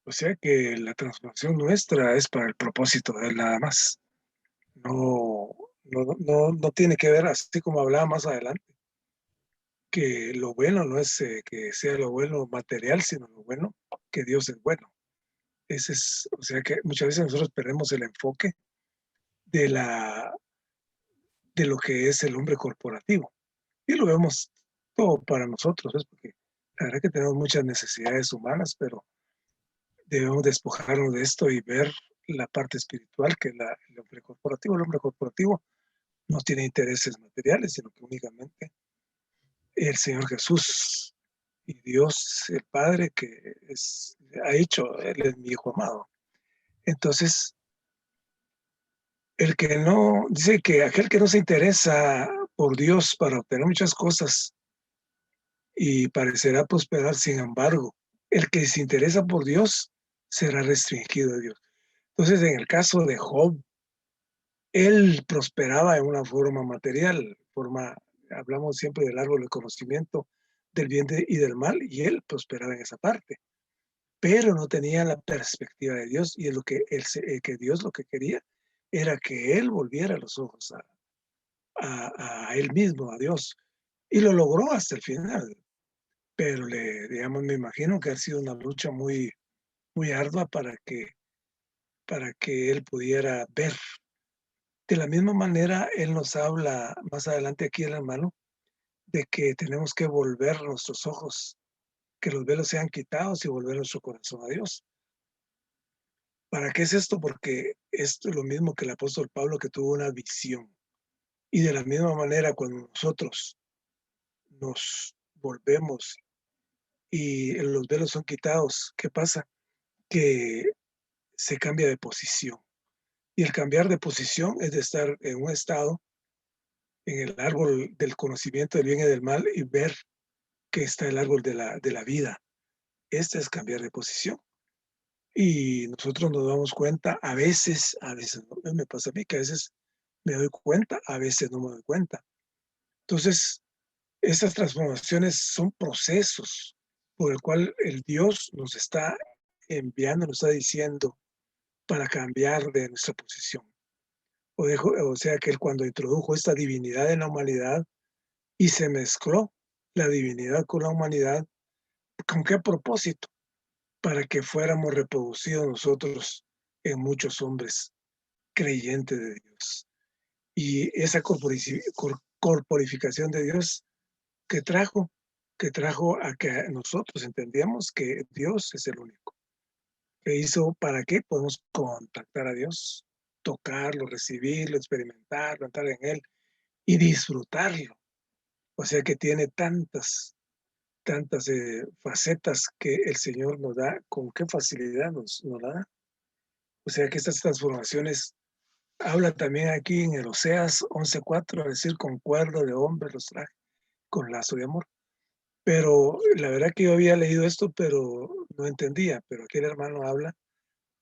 O sea que la transformación nuestra es para el propósito de Él nada más. No, no tiene que ver, así como hablaba más adelante, que lo bueno no es que sea lo bueno material, sino lo bueno que Dios es bueno. Ese es, o sea que muchas veces nosotros perdemos el enfoque de la de lo que es el hombre corporativo. Y lo vemos todo para nosotros, ¿ves? Porque la verdad que tenemos muchas necesidades humanas, pero debemos despojarnos de esto y ver la parte espiritual, que es el hombre corporativo. El hombre corporativo no tiene intereses materiales, sino que únicamente el Señor Jesús y Dios, el Padre, que ha hecho, Él es mi Hijo amado. Entonces, el que no, dice que aquel que no se interesa por Dios para obtener muchas cosas y parecerá prosperar, sin embargo, el que se interesa por Dios será restringido de Dios. Entonces, en el caso de Job, él prosperaba en una forma material, hablamos siempre del árbol del conocimiento del bien y del mal, y él prosperaba en esa parte, pero no tenía la perspectiva de Dios, y es lo que, que Dios lo que quería era que él volviera los ojos a él mismo, a Dios, y lo logró hasta el final, pero digamos, me imagino que ha sido una lucha muy, muy ardua para que él pudiera ver. De la misma manera, él nos habla más adelante aquí el hermano, de que tenemos que volver nuestros ojos, que los velos sean quitados y volver nuestro corazón a Dios. ¿Para qué es esto? Porque esto es lo mismo que el apóstol Pablo, que tuvo una visión. Y de la misma manera, cuando nosotros nos volvemos y los velos son quitados, ¿qué pasa? Que se cambia de posición. Y el cambiar de posición es de estar en un estado, en el árbol del conocimiento del bien y del mal, y ver que está el árbol de la vida. Este es cambiar de posición. Y nosotros nos damos cuenta, a veces no, me pasa a mí que a veces me doy cuenta, a veces no me doy cuenta. Entonces, estas transformaciones son procesos por el cual el Dios nos está enviando, nos está diciendo para cambiar de nuestra posición. O sea que él, cuando introdujo esta divinidad en la humanidad y se mezcló la divinidad con la humanidad, ¿con qué propósito? Para que fuéramos reproducidos nosotros en muchos hombres creyentes de Dios. Y esa corporificación de Dios que trajo, que trajo a que nosotros entendíamos que Dios es el único. ¿Que hizo? ¿Para qué? Podemos contactar a Dios, tocarlo, recibirlo, experimentarlo, entrar en Él y disfrutarlo. O sea que tiene tantas facetas que el Señor nos da, con qué facilidad nos la da. O sea que estas transformaciones, habla también aquí en el Oseas 11:4, es decir, con cuerda de hombre los traje, con lazo de amor. Pero la verdad que yo había leído esto, pero no entendía. Pero aquí el hermano habla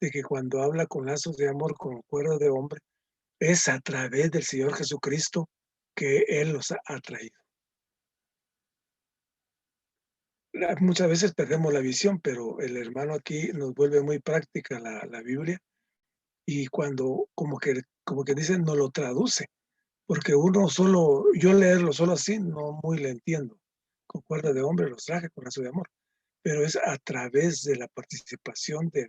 de que cuando habla con lazos de amor, con cuerda de hombre, es a través del Señor Jesucristo que Él los ha atraído. Muchas veces perdemos la visión, pero el hermano aquí nos vuelve muy práctica la Biblia, y cuando como que dice, no lo traduce, porque uno solo, yo leerlo solo así, no muy le entiendo. Con cuerda de hombre los traje, con lazo de amor. Pero es a través de la participación del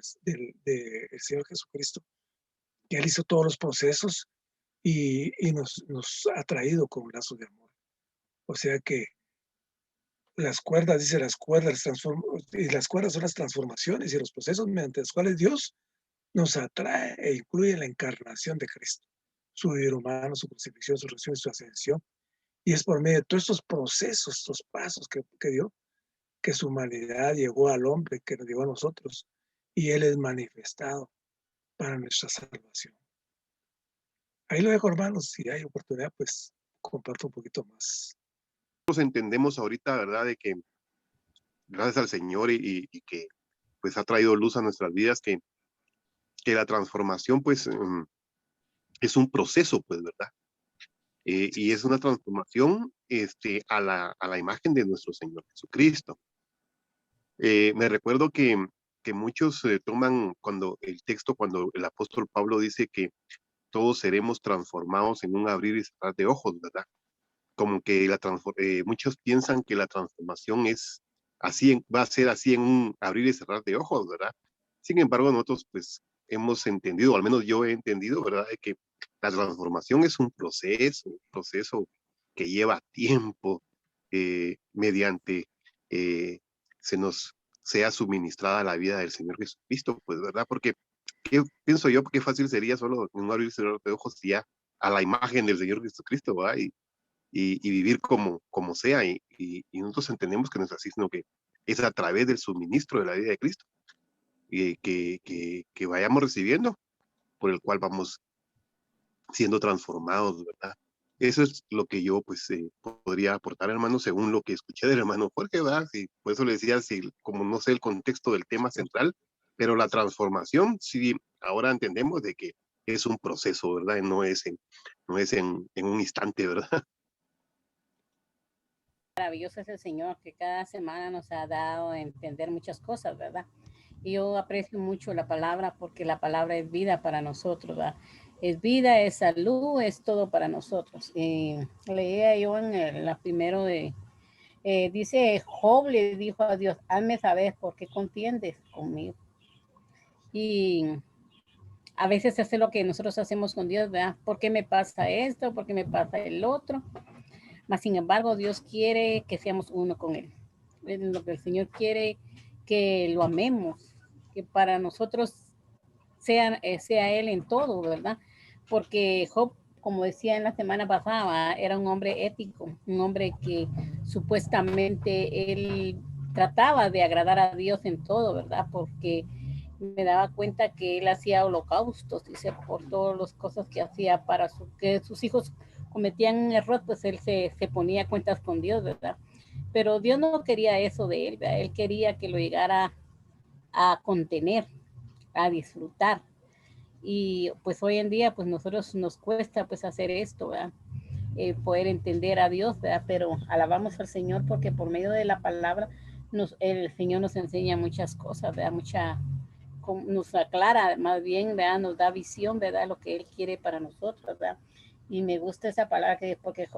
Señor Jesucristo, que Él hizo todos los procesos y nos ha traído con lazos de amor. O sea que las cuerdas, dice, y las cuerdas son las transformaciones y los procesos mediante los cuales Dios nos atrae e incluye la encarnación de Cristo, su vivir humano, su crucifixión, su resurrección y su ascensión. Y es por medio de todos estos procesos, estos pasos que dio, que su humanidad llegó al hombre, que nos llegó a nosotros, y Él es manifestado para nuestra salvación. Ahí lo dejo, hermanos, si hay oportunidad, pues comparto un poquito más. Nosotros entendemos ahorita, ¿verdad? De que gracias al Señor y que pues ha traído luz a nuestras vidas, que la transformación pues es un proceso, pues, ¿verdad? Y es una transformación a la imagen de nuestro Señor Jesucristo. Me recuerdo que que muchos toman cuando cuando el apóstol Pablo dice que todos seremos transformados en un abrir y cerrar de ojos, ¿verdad? Como que muchos piensan que la transformación es así, va a ser así en un abrir y cerrar de ojos, ¿verdad? Sin embargo, nosotros pues hemos entendido, o al menos yo he entendido, ¿verdad? De que la transformación es un proceso que lleva tiempo, mediante eh, se nos sea suministrada la vida del Señor Jesucristo, pues, ¿verdad? Porque pienso yo que fácil sería solo en un abrir y cerrar de ojos y ya a la imagen del Señor Jesucristo, ¿verdad? Y vivir como sea. Y nosotros entendemos que no es así, sino que es a través del suministro de la vida de Cristo que vayamos recibiendo, por el cual vamos siendo transformados, ¿verdad? Eso es lo que yo pues podría aportar, hermano, según lo que escuché del hermano Jorge, ¿verdad? Sí, por eso le decía, sí, como no sé el contexto del tema central, pero la transformación, sí, ahora entendemos de que es un proceso, ¿verdad? No es en un instante, ¿verdad? Maravilloso es el Señor que cada semana nos ha dado a entender muchas cosas, ¿verdad? Y yo aprecio mucho la palabra porque la palabra es vida para nosotros, ¿verdad? Es vida, es salud, es todo para nosotros. Leía yo en la primero dice, Job le dijo a Dios, hazme saber por qué contiendes conmigo. Y a veces hace lo que nosotros hacemos con Dios, ¿verdad? ¿Por qué me pasa esto? ¿Por qué me pasa el otro? Mas, sin embargo, Dios quiere que seamos uno con Él. Lo que el Señor quiere que lo amemos, que para nosotros sea Él en todo, ¿verdad? Porque Job, como decía en la semana pasada, era un hombre ético, un hombre que supuestamente él trataba de agradar a Dios en todo, ¿verdad? Porque me daba cuenta que él hacía holocaustos, dice, por todas las cosas que hacía para que sus hijos cometían un error, pues él se ponía cuentas con Dios, ¿verdad? Pero Dios no quería eso de él, ¿verdad? Él quería que lo llegara a contener, a disfrutar. Y pues hoy en día, pues nosotros nos cuesta pues hacer esto, ¿verdad? Poder entender a Dios, ¿verdad? Pero alabamos al Señor porque por medio de la palabra el Señor nos enseña muchas cosas, ¿verdad? Nos aclara más bien, ¿verdad? Nos da visión, ¿verdad? Lo que Él quiere para nosotros, ¿verdad? Y me gusta esa palabra porque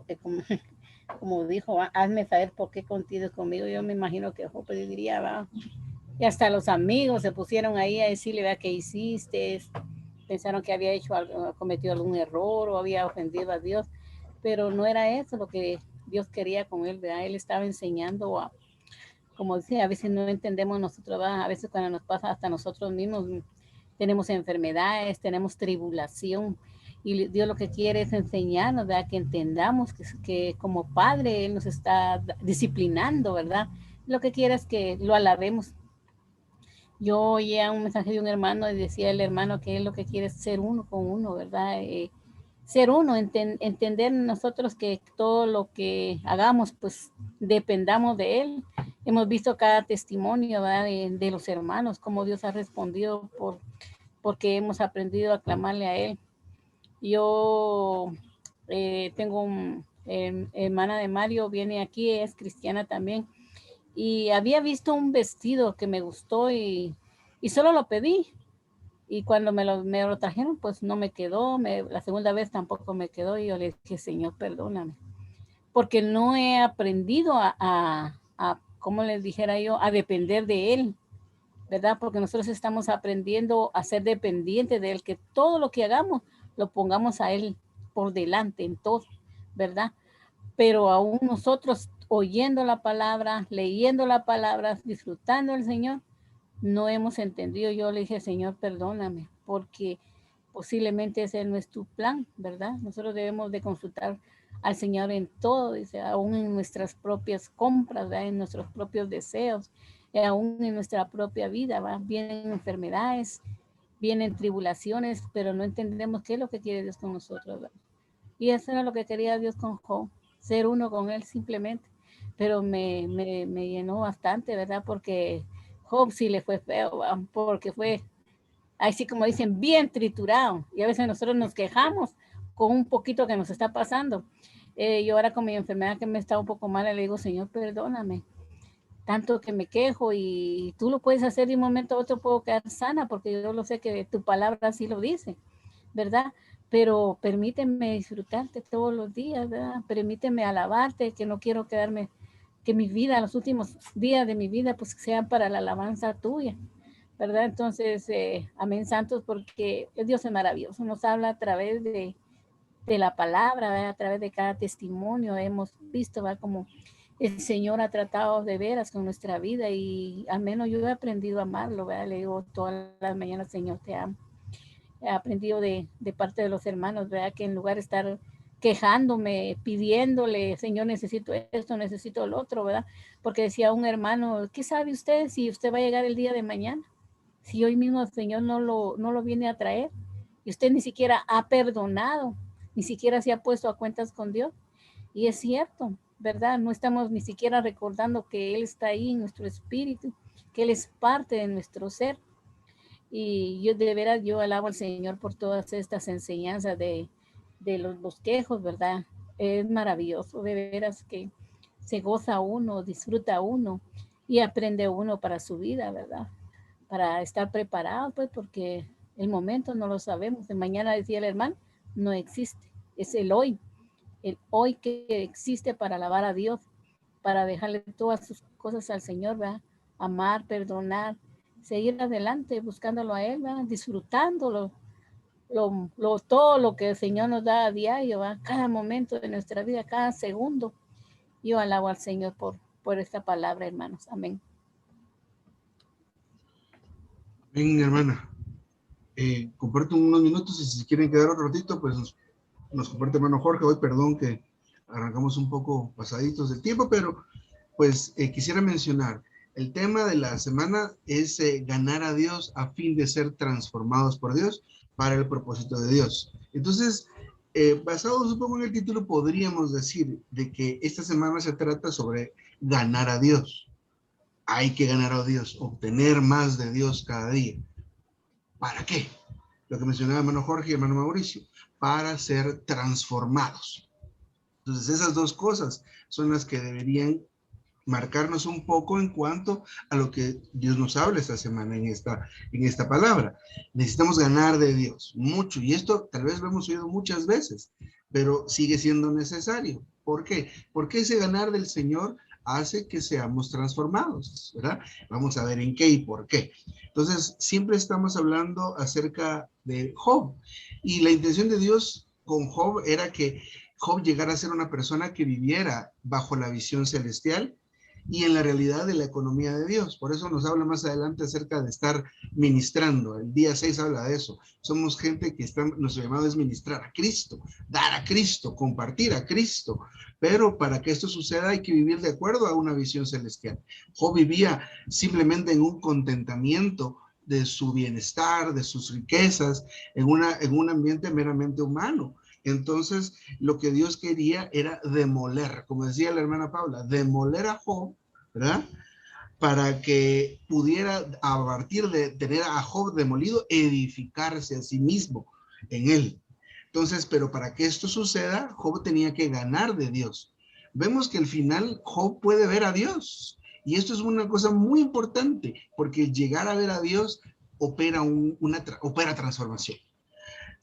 como dijo, hazme saber por qué contigo conmigo. Yo me imagino que Job diría, ¿verdad? Y hasta los amigos se pusieron ahí a decirle, ¿verdad? ¿Qué hiciste? Pensaron que había cometido algún error o había ofendido a Dios, pero no era eso lo que Dios quería con él, ¿verdad? Él estaba enseñando como decía, a veces no entendemos nosotros, ¿verdad? A veces cuando nos pasa hasta nosotros mismos, tenemos enfermedades, tenemos tribulación, y Dios lo que quiere es enseñarnos, ¿verdad? Que entendamos que como Padre Él nos está disciplinando, ¿verdad? Lo que quiere es que lo alabemos. Yo oía un mensaje de un hermano y decía el hermano que él lo que quiere es ser uno con uno, ¿verdad? Ser uno, entender nosotros que todo lo que hagamos, pues dependamos de Él. Hemos visto cada testimonio, ¿verdad? De los hermanos, cómo Dios ha respondido porque hemos aprendido a clamarle a Él. Yo tengo hermana de Mario, viene aquí, es cristiana también, y había visto un vestido que me gustó y solo lo pedí. Y cuando me lo trajeron, pues no me quedó, la segunda vez tampoco me quedó y yo le dije, Señor, perdóname, porque no he aprendido como les dijera yo, a depender de Él, ¿verdad? Porque nosotros estamos aprendiendo a ser dependientes de Él, que todo lo que hagamos lo pongamos a Él por delante en todo, ¿verdad? Pero aún nosotros oyendo la palabra, leyendo la palabra, disfrutando del Señor, no hemos entendido. Yo le dije, Señor, perdóname, porque posiblemente ese no es tu plan, ¿verdad? Nosotros debemos de consultar al Señor en todo, dice, aún en nuestras propias compras, ¿verdad? En nuestros propios deseos, aún en nuestra propia vida, ¿va? Vienen enfermedades, vienen tribulaciones, pero no entendemos qué es lo que quiere Dios con nosotros, ¿verdad? Y eso era lo que quería Dios con Job, ser uno con Él simplemente. Pero me llenó bastante, ¿verdad? Porque Job sí le fue feo, ¿verdad? Porque fue, así como dicen, bien triturado. Y a veces nosotros nos quejamos con un poquito que nos está pasando. Yo ahora con mi enfermedad que me está un poco mala, le digo, Señor, perdóname. tanto que me quejo y tú lo puedes hacer de un momento a otro, puedo quedar sana porque yo lo sé que tu palabra así lo dice, ¿verdad? Pero permíteme disfrutarte todos los días, ¿verdad? Permíteme alabarte, que no quiero quedarme, que mi vida, los últimos días de mi vida, pues sean para la alabanza tuya, ¿verdad? Entonces, amén, santos, porque Dios es maravilloso, nos habla a través de la palabra, ¿verdad? A través de cada testimonio hemos visto, ¿verdad? Como el Señor ha tratado de veras con nuestra vida y al menos yo he aprendido a amarlo, ¿verdad? Le digo todas las mañanas, Señor, te amo. He aprendido de parte de los hermanos, ¿verdad? Que en lugar de estar quejándome, pidiéndole, Señor, necesito esto, necesito lo otro, ¿verdad? Porque decía un hermano, ¿qué sabe usted si usted va a llegar el día de mañana? Si hoy mismo el Señor no lo viene a traer y usted ni siquiera ha perdonado, ni siquiera se ha puesto a cuentas con Dios. Y es cierto, ¿verdad? No estamos ni siquiera recordando que Él está ahí en nuestro espíritu, que Él es parte de nuestro ser. Y yo de veras, yo alabo al Señor por todas estas enseñanzas de los bosquejos, ¿verdad? Es maravilloso, de veras que se goza uno, disfruta uno y aprende uno para su vida, ¿verdad? Para estar preparado, pues, porque el momento no lo sabemos. De mañana, decía el hermano, no existe, es el hoy que existe para alabar a Dios, para dejarle todas sus cosas al Señor, ¿verdad? Amar, perdonar, seguir adelante buscándolo a Él, ¿verdad? Disfrutándolo, todo lo que el Señor nos da a diario, ¿verdad? Cada momento de nuestra vida, cada segundo. Yo alabo al Señor por esta palabra, hermanos. Amén. Bien, hermana. Comparto unos minutos y si se quieren quedar otro ratito, pues nos comparte hermano Jorge. Hoy, perdón que arrancamos un poco pasaditos del tiempo, pero pues quisiera mencionar, el tema de la semana es ganar a Dios a fin de ser transformados por Dios para el propósito de Dios. Entonces, basados un poco en el título, podríamos decir de que esta semana se trata sobre ganar a Dios. Hay que ganar a Dios, obtener más de Dios cada día. ¿Para qué? Lo que mencionaba hermano Jorge y hermano Mauricio, para ser transformados. Entonces, esas dos cosas son las que deberían marcarnos un poco en cuanto a lo que Dios nos habla esta semana en esta palabra. Necesitamos ganar de Dios mucho, y esto tal vez lo hemos oído muchas veces, pero sigue siendo necesario. ¿Por qué? Porque ese ganar del Señor hace que seamos transformados, ¿verdad? Vamos a ver en qué y por qué. Entonces, siempre estamos hablando acerca de Job, y la intención de Dios con Job era que Job llegara a ser una persona que viviera bajo la visión celestial y en la realidad de la economía de Dios. Por eso nos habla más adelante acerca de estar ministrando. El día 6 habla de eso. Somos gente que nuestro llamado es ministrar a Cristo, dar a Cristo, compartir a Cristo. Pero para que esto suceda hay que vivir de acuerdo a una visión celestial. Job vivía simplemente en un contentamiento de su bienestar, de sus riquezas, en un ambiente meramente humano. Entonces, lo que Dios quería era demoler, como decía la hermana Paula, demoler a Job, ¿verdad? Para que pudiera, a partir de tener a Job demolido, edificarse a sí mismo en él. Entonces, pero para que esto suceda, Job tenía que ganar de Dios. Vemos que al final Job puede ver a Dios. Y esto es una cosa muy importante, porque llegar a ver a Dios opera transformación.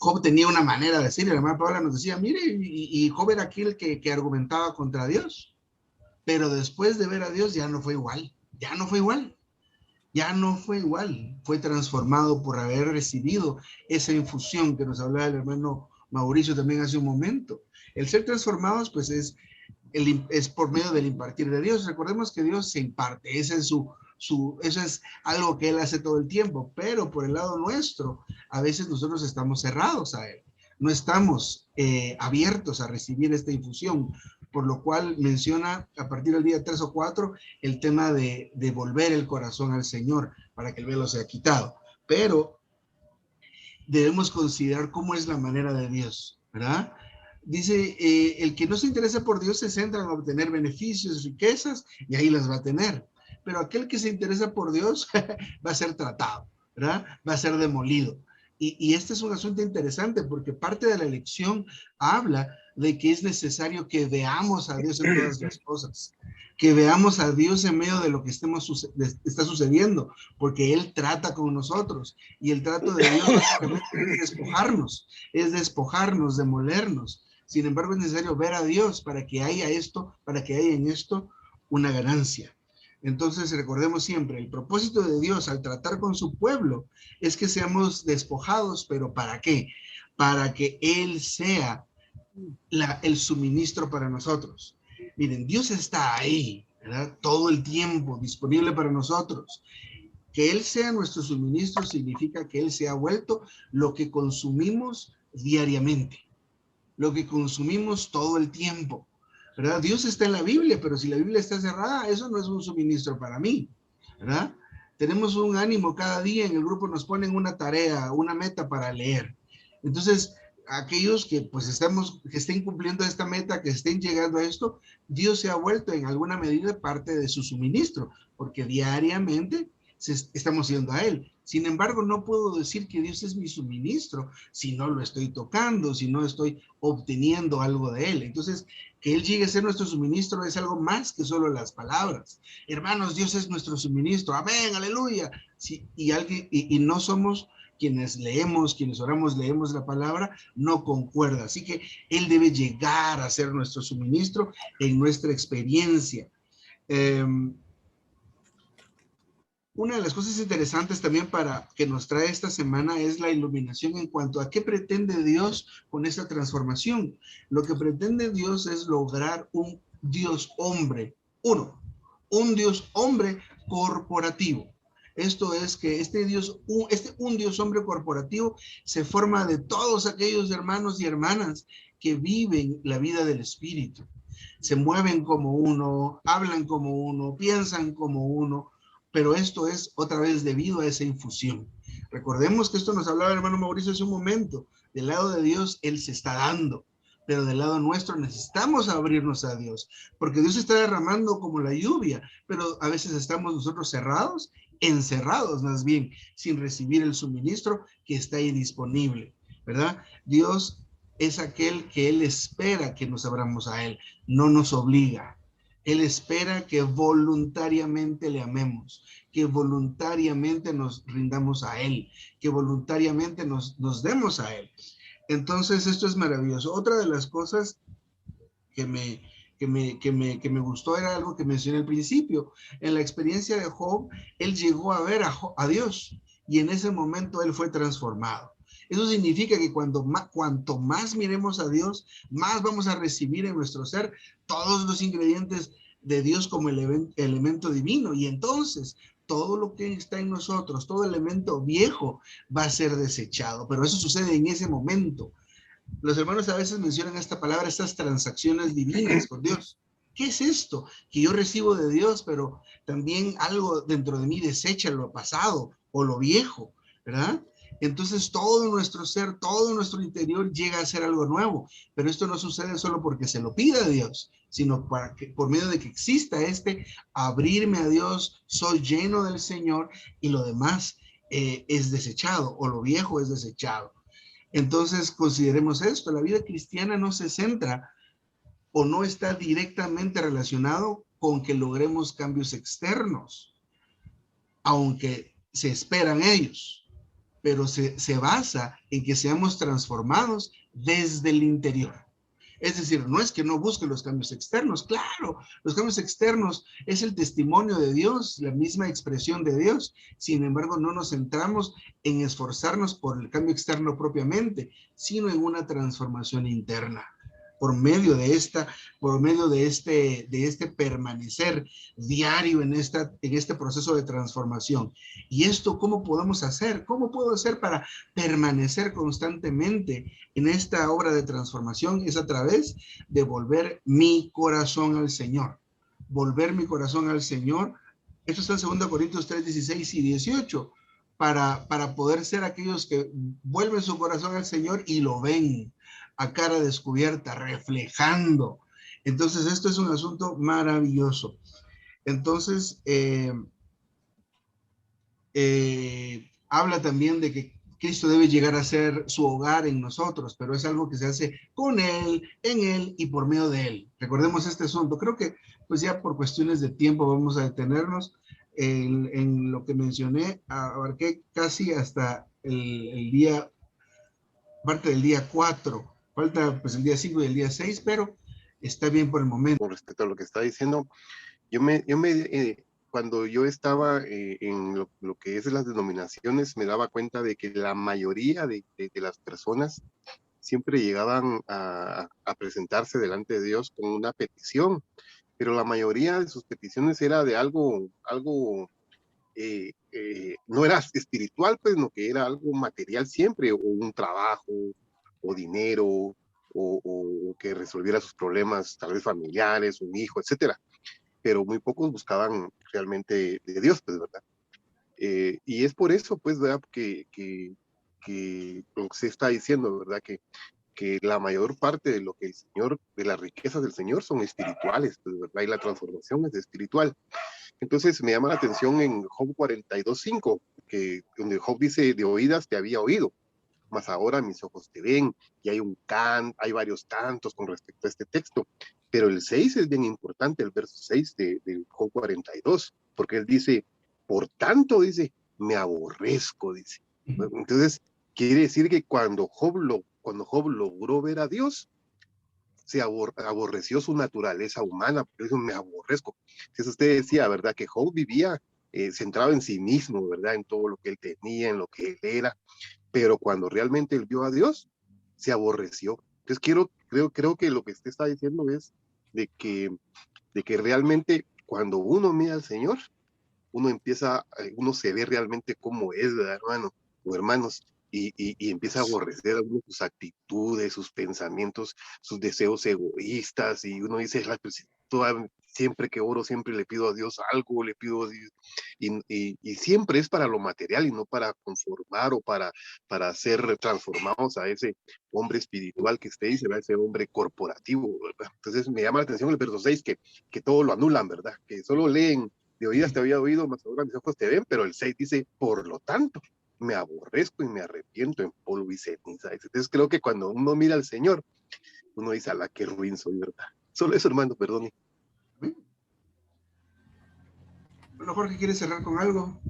Job tenía una manera de decir, y la hermana Paula nos decía, mire, y Job era aquel que argumentaba contra Dios, pero después de ver a Dios ya no fue igual, fue transformado por haber recibido esa infusión que nos hablaba el hermano Mauricio también hace un momento. El ser transformados, pues es por medio del impartir de Dios. Recordemos que Dios se imparte, ese es eso es algo que Él hace todo el tiempo, pero por el lado nuestro, a veces nosotros estamos cerrados a Él, no estamos abiertos a recibir esta infusión, por lo cual menciona a partir del día 3 o 4 el tema de volver el corazón al Señor para que el velo sea quitado, pero debemos considerar cómo es la manera de Dios, ¿verdad? Dice, el que no se interesa por Dios se centra en obtener beneficios, riquezas, y ahí las va a tener. Pero aquel que se interesa por Dios va a ser tratado, ¿verdad? Va a ser demolido. Y este es un asunto interesante porque parte de la lección habla de que es necesario que veamos a Dios en todas las cosas, que veamos a Dios en medio de lo que está sucediendo, porque Él trata con nosotros, y el trato de Dios básicamente es despojarnos, demolernos. Sin embargo, es necesario ver a Dios para que haya en esto una ganancia. Entonces, recordemos siempre, el propósito de Dios al tratar con su pueblo es que seamos despojados, pero ¿para qué? Para que Él sea el suministro para nosotros. Miren, Dios está ahí, ¿verdad? Todo el tiempo disponible para nosotros. Que Él sea nuestro suministro significa que Él se ha vuelto lo que consumimos diariamente, lo que consumimos todo el tiempo, ¿verdad? Dios está en la Biblia, pero si la Biblia está cerrada, eso no es un suministro para mí, ¿verdad? Tenemos un ánimo cada día, en el grupo nos ponen una tarea, una meta para leer. Entonces, aquellos que pues que estén cumpliendo esta meta, que estén llegando a esto, Dios se ha vuelto en alguna medida parte de su suministro, porque diariamente estamos yendo a Él. Sin embargo, no puedo decir que Dios es mi suministro si no lo estoy tocando, si no estoy obteniendo algo de Él. Entonces, que Él llegue a ser nuestro suministro es algo más que solo las palabras. Hermanos, Dios es nuestro suministro. Amén, aleluya. Sí, y no somos quienes leemos, quienes oramos, leemos la palabra, no concuerda. Así que Él debe llegar a ser nuestro suministro en nuestra experiencia. Una de las cosas interesantes también para que nos trae esta semana es la iluminación en cuanto a qué pretende Dios con esta transformación. Lo que pretende Dios es lograr un Dios hombre, un Dios hombre corporativo. Esto es que un Dios hombre corporativo se forma de todos aquellos hermanos y hermanas que viven la vida del Espíritu. Se mueven como uno, hablan como uno, piensan como uno, pero esto es otra vez debido a esa infusión. Recordemos que esto nos hablaba el hermano Mauricio hace un momento. Del lado de Dios, Él se está dando, pero del lado nuestro necesitamos abrirnos a Dios, porque Dios está derramando como la lluvia, pero a veces estamos nosotros encerrados más bien, sin recibir el suministro que está ahí disponible, ¿verdad? Dios es aquel que Él espera que nos abramos a Él, no nos obliga. Él espera que voluntariamente le amemos, que voluntariamente nos rindamos a Él, que voluntariamente nos demos a Él. Entonces, esto es maravilloso. Otra de las cosas que me gustó era algo que mencioné al principio. En la experiencia de Job, él llegó a ver a Dios y en ese momento él fue transformado. Eso significa que cuanto más miremos a Dios, más vamos a recibir en nuestro ser todos los ingredientes de Dios como elemento divino. Y entonces todo lo que está en nosotros, todo elemento viejo va a ser desechado. Pero eso sucede en ese momento. Los hermanos a veces mencionan esta palabra, estas transacciones divinas con Dios. ¿Qué es esto? Que yo recibo de Dios, pero también algo dentro de mí desecha lo pasado o lo viejo, ¿verdad? Entonces todo nuestro ser, todo nuestro interior llega a ser algo nuevo, pero esto no sucede solo porque se lo pida a Dios, sino para que, por medio de que exista abrirme a Dios, soy lleno del Señor y lo demás es desechado o lo viejo es desechado. Entonces consideremos esto, la vida cristiana no se centra o no está directamente relacionado con que logremos cambios externos, aunque se esperan ellos, pero se basa en que seamos transformados desde el interior. Es decir, no es que no busque los cambios externos, claro, los cambios externos es el testimonio de Dios, la misma expresión de Dios. Sin embargo, no nos centramos en esforzarnos por el cambio externo propiamente, sino en una transformación interna. Por medio de este permanecer diario en este proceso de transformación. ¿Y esto cómo podemos hacer? ¿Cómo puedo hacer para permanecer constantemente en esta obra de transformación? Es a través de volver mi corazón al Señor. Volver mi corazón al Señor. Esto está en 2 Corintios 3, 16 y 18. Para poder ser aquellos que vuelven su corazón al Señor y lo ven a cara descubierta, reflejando. Entonces, esto es un asunto maravilloso. Entonces, habla también de que Cristo debe llegar a ser su hogar en nosotros, pero es algo que se hace con Él, en Él y por medio de Él. Recordemos este asunto. Creo que pues ya por cuestiones de tiempo vamos a detenernos en lo que mencioné. Abarqué casi hasta el día, parte del día 4. Falta pues el día 5 y el día 6, pero está bien por el momento. Con respecto a lo que está diciendo, cuando yo estaba en lo que es las denominaciones, me daba cuenta de que la mayoría de las personas siempre llegaban a presentarse delante de Dios con una petición, pero la mayoría de sus peticiones era de algo no era espiritual, pues, no, que era algo material siempre, o un trabajo, o dinero, o que resolviera sus problemas, tal vez familiares, un hijo, etcétera. Pero muy pocos buscaban realmente de Dios, pues, ¿verdad? Y es por eso, pues, ¿verdad? Que lo que se está diciendo, ¿verdad? Que la mayor parte de lo que el Señor, de las riquezas del Señor son espirituales, pues, ¿verdad? Y la transformación es espiritual. Entonces me llama la atención en Job 42:5, donde Job dice, de oídas te había oído, mas ahora mis ojos te ven, y hay varios cantos con respecto a este texto, pero el 6 es bien importante, el verso 6 de Job 42, porque él dice, por tanto, dice, me aborrezco, dice. Entonces, quiere decir que cuando Job logró ver a Dios, se aborreció su naturaleza humana, por eso me aborrezco. Entonces usted decía, ¿verdad? Que Job vivía centrado en sí mismo, ¿verdad? En todo lo que él tenía, en lo que él era, pero cuando realmente él vio a Dios, se aborreció. Entonces creo que lo que usted está diciendo es de que realmente cuando uno mira al Señor, uno se ve realmente cómo es, ¿verdad, hermano o hermanos? Y empieza a aborrecer a uno sus actitudes, sus pensamientos, sus deseos egoístas, y uno dice, pues, siempre que oro, siempre le pido a Dios algo, le pido a Dios, y siempre es para lo material y no para conformar o para ser transformados a ese hombre espiritual que usted dice, ¿verdad? Ese hombre corporativo, ¿verdad? Entonces me llama la atención el verso 6, que todo lo anulan, ¿verdad? Que solo leen, de oídas te había oído, mas ahora mis ojos te ven, pero el 6 dice, por lo tanto, me aborrezco y me arrepiento en polvo y ceniza. Entonces creo que cuando uno mira al Señor, uno dice, ala, qué ruin soy, ¿verdad? Solo eso, hermano, perdone. Bueno, Jorge, ¿quieres cerrar con algo?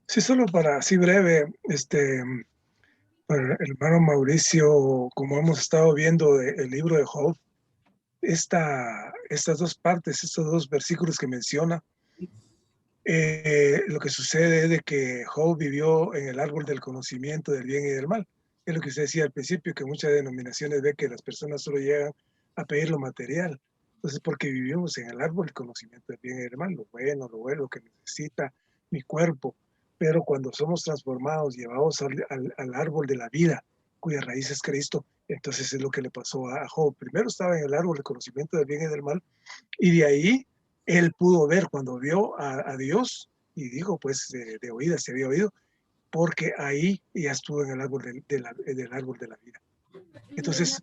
Sí, solo para así breve, para el hermano Mauricio, como hemos estado viendo el libro de Job, estas dos partes, estos dos versículos que menciona, lo que sucede es de que Job vivió en el árbol del conocimiento del bien y del mal. Es lo que usted decía al principio, que muchas denominaciones ve que las personas solo llegan a pedir lo material. Entonces, porque vivimos en el árbol del conocimiento del bien y del mal, lo bueno, lo que necesita mi cuerpo. Pero cuando somos transformados, llevados al árbol de la vida, cuya raíz es Cristo, entonces es lo que le pasó a Job. Primero estaba en el árbol del conocimiento del bien y del mal, y de ahí él pudo ver cuando vio a Dios y dijo, pues de oídas se había oído, porque ahí ya estuvo en el árbol del árbol de la vida. Entonces,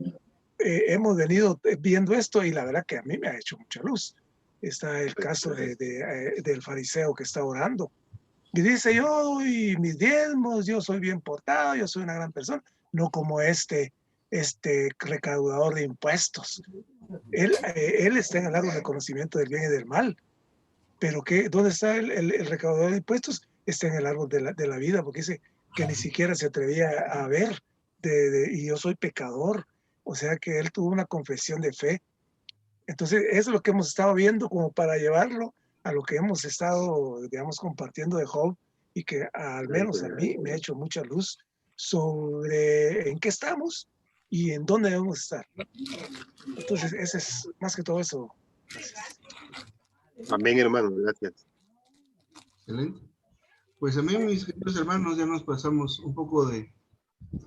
hemos venido viendo esto y la verdad que a mí me ha hecho mucha luz. Está el caso del fariseo que está orando y dice, yo doy mis diezmos, yo soy bien portado, yo soy una gran persona, no como este recaudador de impuestos. Él está en el árbol del conocimiento del bien y del mal. Pero ¿dónde está el recaudador de impuestos? Está en el árbol de la vida, porque dice que ni siquiera se atrevía a ver, y yo soy pecador. O sea que él tuvo una confesión de fe. Entonces, eso es lo que hemos estado viendo como para llevarlo a lo que hemos estado, digamos, compartiendo de Job, y que al menos a mí me ha hecho mucha luz sobre en qué estamos y en dónde debemos estar. Entonces, ese es más que todo eso. Gracias. Amén, hermano, gracias. Excelente. Pues a mí, mis queridos hermanos, ya nos pasamos un poco de